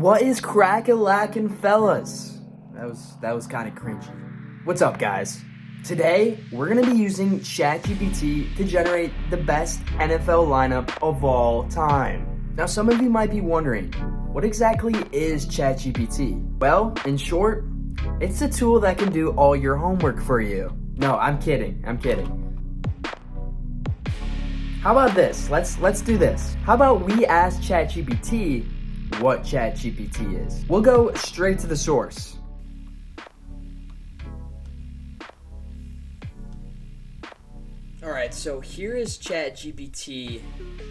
What is crack-a-lackin' fellas? That was kind of cringy. What's up, guys? Today, we're gonna be using Chat GPT to generate the best NFL lineup of all time. Now, some of you might be wondering, what exactly is Chat GPT? Well, in short, it's a tool that can do all your homework for you. No, I'm kidding. How about this? Let's do this. How about we ask ChatGPT what ChatGPT is? We'll go straight to the source. Alright, so here is ChatGPT,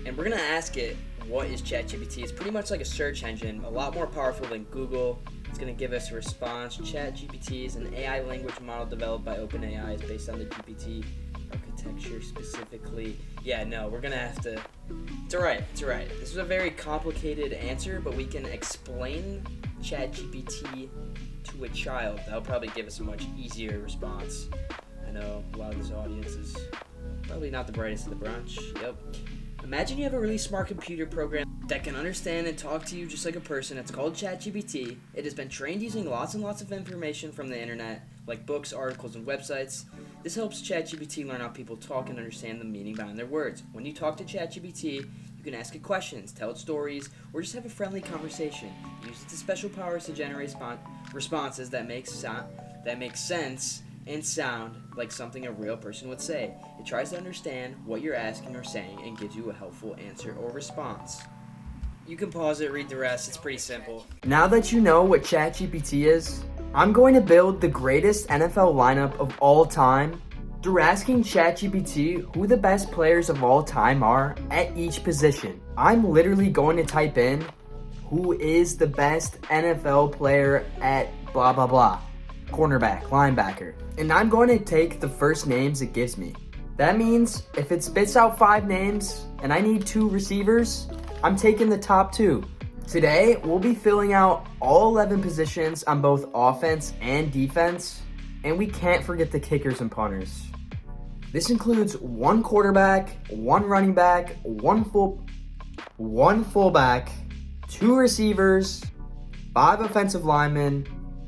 and we're gonna ask it what is ChatGPT. It's pretty much like a search engine, a lot more powerful than Google. It's gonna give us a response. ChatGPT is an AI language model developed by OpenAI. It's based on the GPT architecture specifically. Yeah, no, we're gonna have to. It's alright. This is a very complicated answer, but we can explain ChatGPT to a child. That'll probably give us a much easier response. I know a lot of this audience is probably not the brightest of the bunch. Yep. Imagine you have a really smart computer program that can understand and talk to you just like a person. It's called ChatGPT. It has been trained using lots and lots of information from the internet, like books, articles, and websites. This helps ChatGPT learn how people talk and understand the meaning behind their words. When you talk to ChatGPT, you can ask it questions, tell it stories, or just have a friendly conversation. Use its special powers to generate responses that make sense and sound like something a real person would say. It tries to understand what you're asking or saying and gives you a helpful answer or response. You can pause it, read the rest. It's pretty simple. Now that you know what ChatGPT is, I'm going to build the greatest NFL lineup of all time through asking ChatGPT who the best players of all time are at each position. I'm literally going to type in who is the best NFL player at blah blah blah. Cornerback, linebacker. And I'm going to take the first names it gives me. That means if it spits out 5 names and I need 2 receivers, I'm taking the top 2. Today, we'll be filling out all 11 positions on both offense and defense, and we can't forget the kickers and punters. This includes 1 quarterback, 1 running back, 1 fullback, 2 receivers, 5 offensive linemen,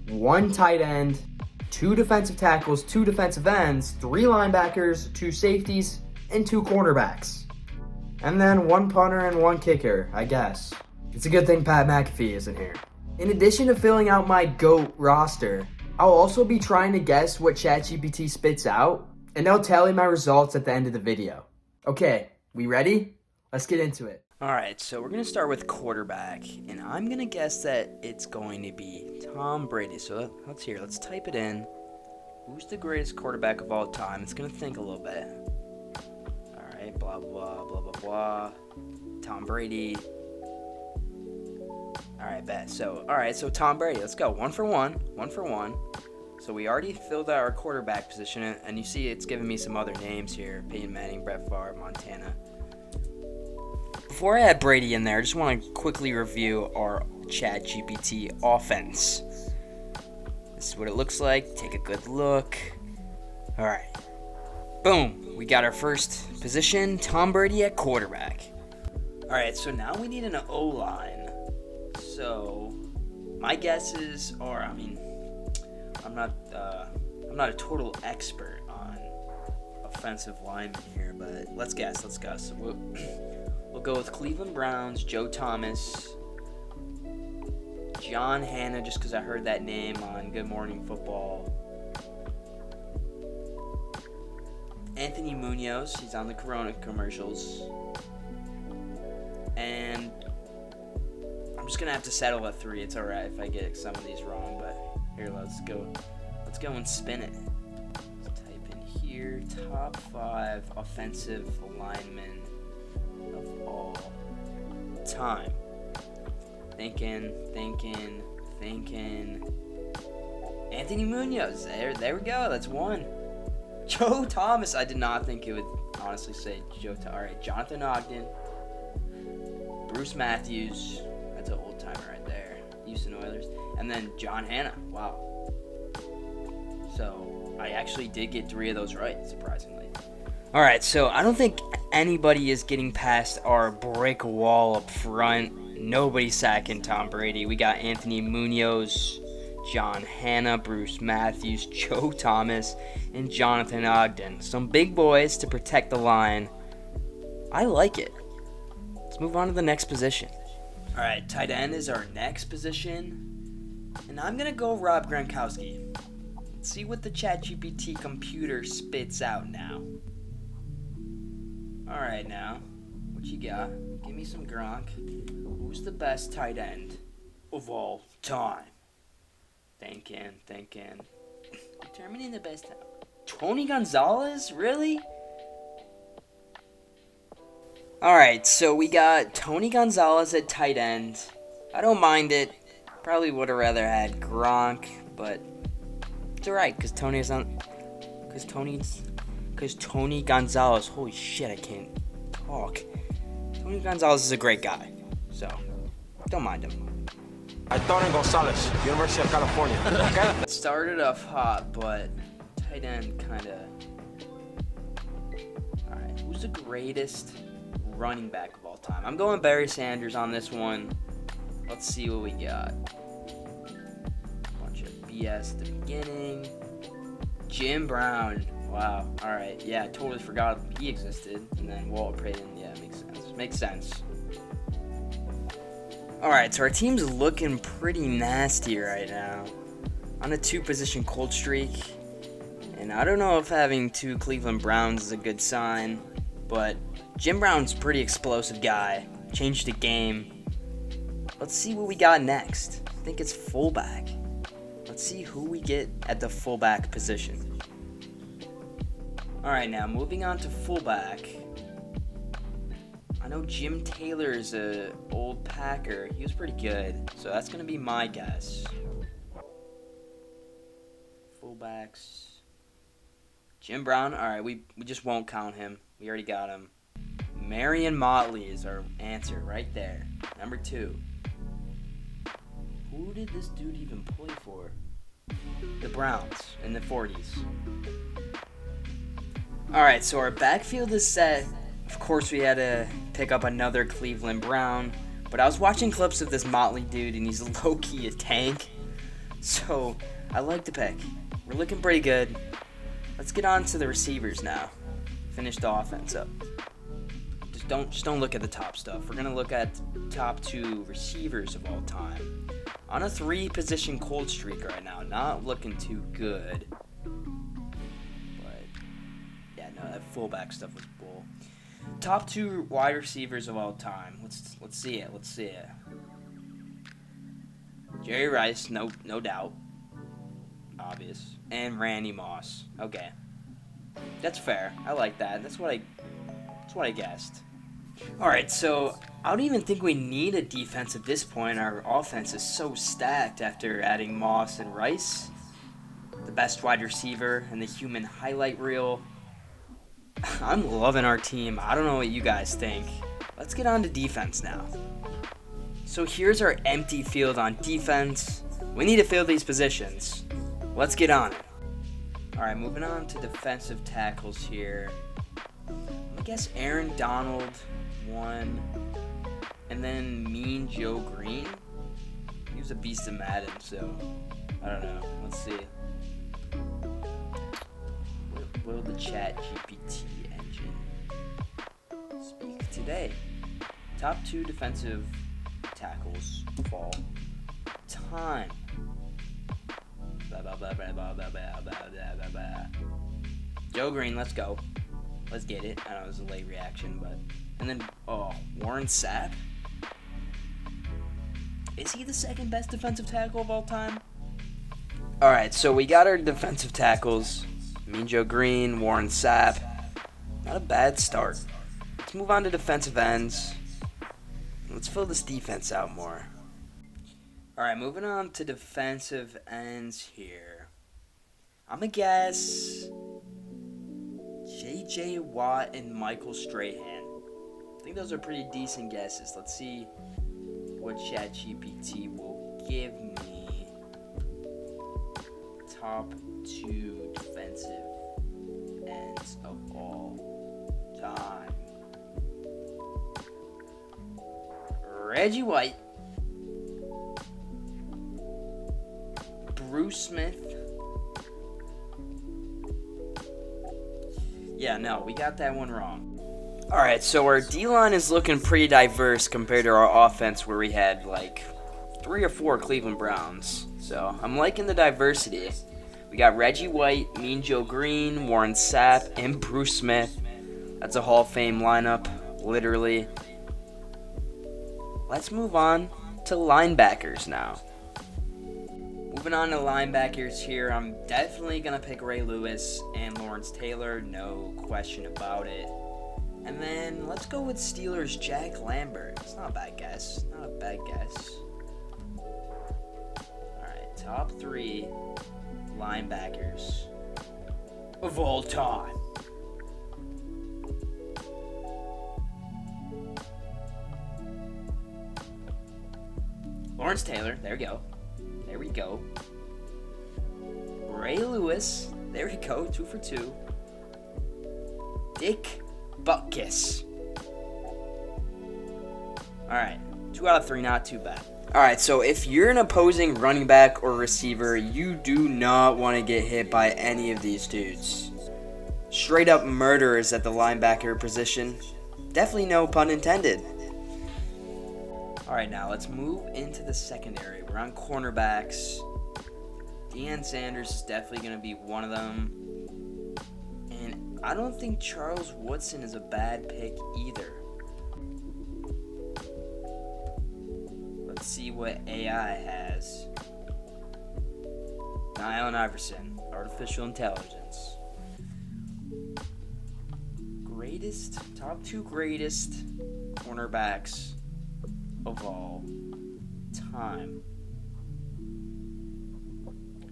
1 tight end, 2 defensive tackles, 2 defensive ends, 3 linebackers, 2 safeties, and 2 cornerbacks. And then 1 punter and 1 kicker, I guess. It's a good thing Pat McAfee isn't here. In addition to filling out my GOAT roster, I'll also be trying to guess what ChatGPT spits out, and they'll tally my results at the end of the video. Okay, we ready? Let's get into it. Alright, so we're going to start with quarterback, and I'm going to guess that it's going to be Tom Brady. So let's type it in. Who's the greatest quarterback of all time? It's going to think a little bit. Alright, blah, blah, blah, blah, blah. Tom Brady. Alright, bet. So Tom Brady. Let's go. 1 for 1. So we already filled out our quarterback position, and you see it's giving me some other names here. Peyton Manning, Brett Favre, Montana. Before I add Brady in there, I just want to quickly review our ChatGPT offense. This is what it looks like. Take a good look. All right. Boom. We got our first position, Tom Brady at quarterback. All right, so now we need an O-line. So my guesses are, I'm not a total expert on offensive linemen here, but let's guess. So we'll go with Cleveland Browns, Joe Thomas, John Hanna, just because I heard that name on Good Morning Football. Anthony Munoz, he's on the Corona commercials. And I'm just going to have to settle at 3. It's alright if I get some of these wrong, but here, let's go and spin it. Let's type in here, top 5 offensive linemen of all time. Thinking. Anthony Munoz. There we go. That's 1. Joe Thomas. I did not think it would honestly say Joe. All right, Jonathan Ogden, Bruce Matthews. That's an old timer right there. Houston Oilers, and then John Hanna. Wow. So I actually did get 3 of those right, surprisingly. All right, so I don't think anybody is getting past our brick wall up front. nobody sacking Tom Brady. We got Anthony Munoz, John Hanna, Bruce Matthews, Joe Thomas, and Jonathan Ogden. Some big boys to protect the line. I like it. Let's move on to the next position. All right, tight end is our next position. And I'm going to go Rob Gronkowski. Let's see what the Chat GPT computer spits out now. All right, now, what you got? Give me some Gronk. Who's the best tight end of all time? Thinking. Determining the best time. Tony Gonzalez? Really? Alright, so we got Tony Gonzalez at tight end. I don't mind it. Probably would have rather had Gronk, but it's alright, because Tony Gonzalez, holy shit, I can't talk. Tony Gonzalez is a great guy, so don't mind him. Tony Gonzalez, University of California. Okay? It started off hot, but tight end kind of... Alright, who's the greatest running back of all time? I'm going Barry Sanders on this one. Let's see what we got. Bunch of BS at the beginning. Jim Brown. Wow. Alright. Yeah, I totally forgot he existed. And then Walter Payton. Yeah, makes sense. Alright, so our team's looking pretty nasty right now. On a 2-position cold streak. And I don't know if having 2 Cleveland Browns is a good sign. But Jim Brown's a pretty explosive guy. Changed the game. Let's see what we got next. I think it's fullback. Let's see who we get at the fullback position. Alright, now moving on to fullback. I know Jim Taylor is an old Packer. He was pretty good. So that's going to be my guess. Fullbacks. Jim Brown. Alright, we just won't count him. We already got him. Marion Motley is our answer right there. Number 2. Who did this dude even play for? The Browns in the 40s. Alright, so our backfield is set. Of course, we had to pick up another Cleveland Brown. But I was watching clips of this Motley dude, and he's low-key a tank. So, I like the pick. We're looking pretty good. Let's get on to the receivers now. Finish the offense up. Just don't look at the top stuff. We're gonna look at top 2 receivers of all time. On a 3-position cold streak right now. Not looking too good. But yeah, no, that fullback stuff was bull. Top 2 wide receivers of all time. Let's see it. Jerry Rice, no doubt. Obvious. And Randy Moss. Okay. That's fair. I like that. That's what I guessed. Alright, so I don't even think we need a defense at this point. Our offense is so stacked after adding Moss and Rice. The best wide receiver and the human highlight reel. I'm loving our team. I don't know what you guys think. Let's get on to defense now. So here's our empty field on defense. We need to fill these positions. Let's get on it. Alright, moving on to defensive tackles here. I guess Aaron Donald, 1. And then Mean Joe Green. He was a beast of Madden, so I don't know. Let's see. Will the Chat GPT engine speak today? Top 2 defensive tackles of all time. Joe Green, let's go. Let's get it. I know it was a late reaction, but... And then, Warren Sapp? Is he the second best defensive tackle of all time? Alright, so we got our defensive tackles. Mean Joe Green, Warren Sapp. Not a bad start. Let's move on to defensive ends. Let's fill this defense out more. Alright, moving on to defensive ends here. I'm going to guess J.J. Watt and Michael Strahan. I think those are pretty decent guesses. Let's see what ChatGPT will give me. Top 2 defensive ends of all time. Reggie White. Bruce Smith. Yeah, no, we got that one wrong. Alright, so our D-line is looking pretty diverse compared to our offense where we had like 3 or 4 Cleveland Browns. So I'm liking the diversity. We got Reggie White, Mean Joe Green, Warren Sapp, and Bruce Smith. That's a Hall of Fame lineup, literally. Let's move on to linebackers now. Moving on to linebackers here, I'm definitely going to pick Ray Lewis and Lawrence Taylor, no question about it. And then let's go with Steelers Jack Lambert. It's not a bad guess. Not a bad guess. Alright, top 3 linebackers of all time. Lawrence Taylor, there we go. There we go. Ray Lewis, there we go, 2 for 2. Dick Butkus. Alright, 2 out of 3, not too bad. Alright, so if you're an opposing running back or receiver, you do not want to get hit by any of these dudes. Straight up murderers at the linebacker position. Definitely no pun intended. Alright, now let's move into the secondary. We're on cornerbacks. Deion Sanders is definitely going to be one of them. And I don't think Charles Woodson is a bad pick either. Let's see what AI has. Allen Iverson, artificial intelligence. Top 2 greatest cornerbacks of all time.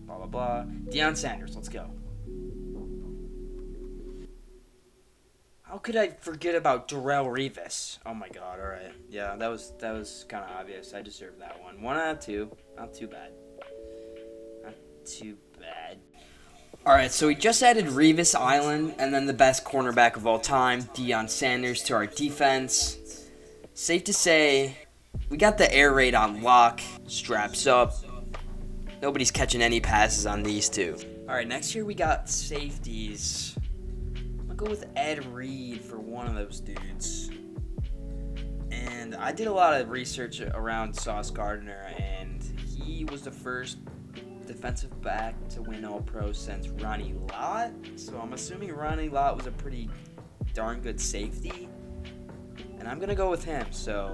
Blah, blah, blah. Deion Sanders, let's go. How could I forget about Darrelle Revis? Oh my god, alright. Yeah, that was kind of obvious. I deserve that one. 1 out of 2. Not too bad. Not too bad. Alright, so we just added Revis Island, and then the best cornerback of all time, Deion Sanders, to our defense. Safe to say, we got the air raid on lock. Straps up. Nobody's catching any passes on these two. Alright, next year we got safeties. I'll go with Ed Reed for one of those dudes. And I did a lot of research around Sauce Gardner, and he was the first defensive back to win All-Pro since Ronnie Lott. So I'm assuming Ronnie Lott was a pretty darn good safety. And I'm going to go with him. So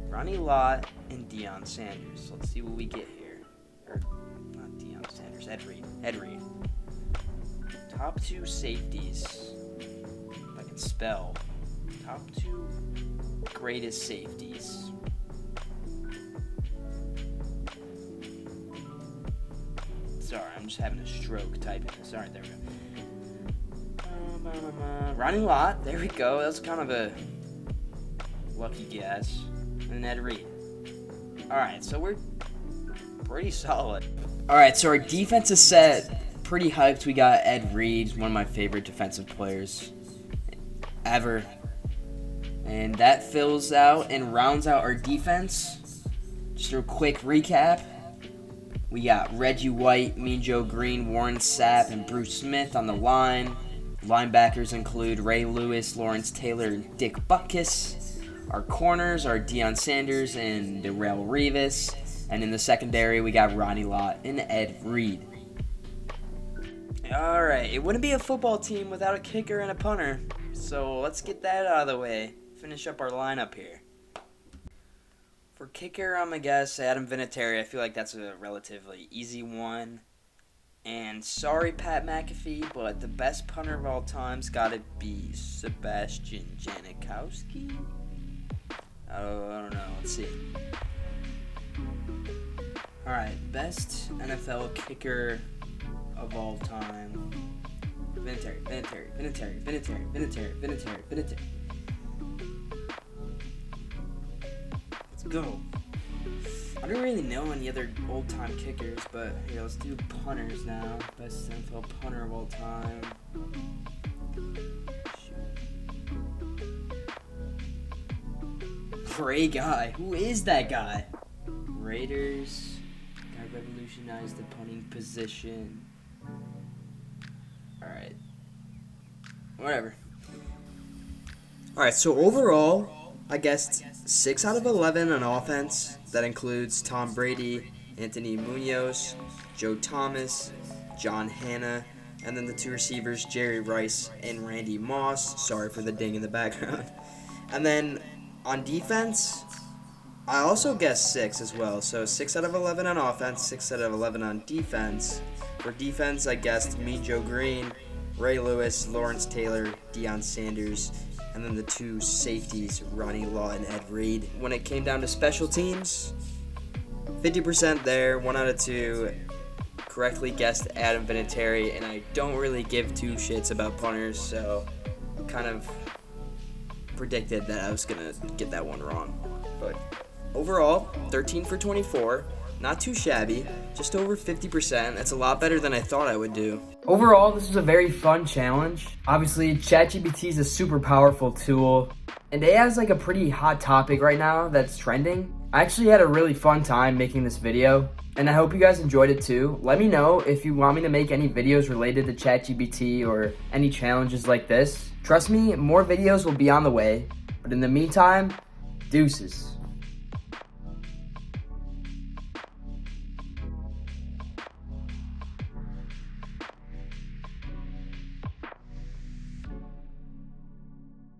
Ronnie Lott and Deion Sanders. Let's see what we get here. Or not Deion Sanders, Ed Reed. Ed Reed. Top 2 safeties. If I can spell. Top 2 greatest safeties. Sorry, I'm just having a stroke typing this. Alright, there we go. Ronnie Lott, there we go. That's kind of a lucky guess. And Ed Reed. Alright, so we're pretty solid. Alright, so our defense is set. Pretty hyped. We got Ed Reed, one of my favorite defensive players ever. And that fills out and rounds out our defense. Just a quick recap. We got Reggie White, Mean Joe Green, Warren Sapp, and Bruce Smith on the line. Linebackers include Ray Lewis, Lawrence Taylor, and Dick Butkus. Our corners are Deion Sanders and Darrelle Revis. And in the secondary, we got Ronnie Lott and Ed Reed. Alright, it wouldn't be a football team without a kicker and a punter. So let's get that out of the way. Finish up our lineup here. For kicker, I'm going to guess Adam Vinatieri. I feel like that's a relatively easy one. And sorry, Pat McAfee, but the best punter of all time's got to be Sebastian Janikowski. I don't know. Let's see. Alright, best NFL kicker of all time. Vinatieri. Let's go. I don't really know any other old-time kickers, but here, let's do punters now. Best NFL punter of all time. Shoot. Gray guy. Who is that guy? Raiders. Guy revolutionized the punting position. Alright. Whatever. Alright, so overall, I guessed 6 out of 11 on offense. That includes Tom Brady, Anthony Munoz, Joe Thomas, John Hanna, and then the 2 receivers, Jerry Rice and Randy Moss. Sorry for the ding in the background. And then on defense, I also guessed 6 as well. So 6 out of 11 on offense, 6 out of 11 on defense. For defense, I guessed Mean Joe Green, Ray Lewis, Lawrence Taylor, Deion Sanders, and then the 2 safeties, Ronnie Law and Ed Reed. When it came down to special teams, 50% there, 1 out of 2. Correctly guessed Adam Vinatieri, and I don't really give 2 shits about punters, so kind of predicted that I was going to get that one wrong. But overall, 13 for 24. Not too shabby, just over 50%. That's a lot better than I thought I would do. Overall, this was a very fun challenge. Obviously, ChatGPT is a super powerful tool, and AI is like a pretty hot topic right now that's trending. I actually had a really fun time making this video, and I hope you guys enjoyed it too. Let me know if you want me to make any videos related to ChatGPT or any challenges like this. Trust me, more videos will be on the way, but in the meantime, deuces.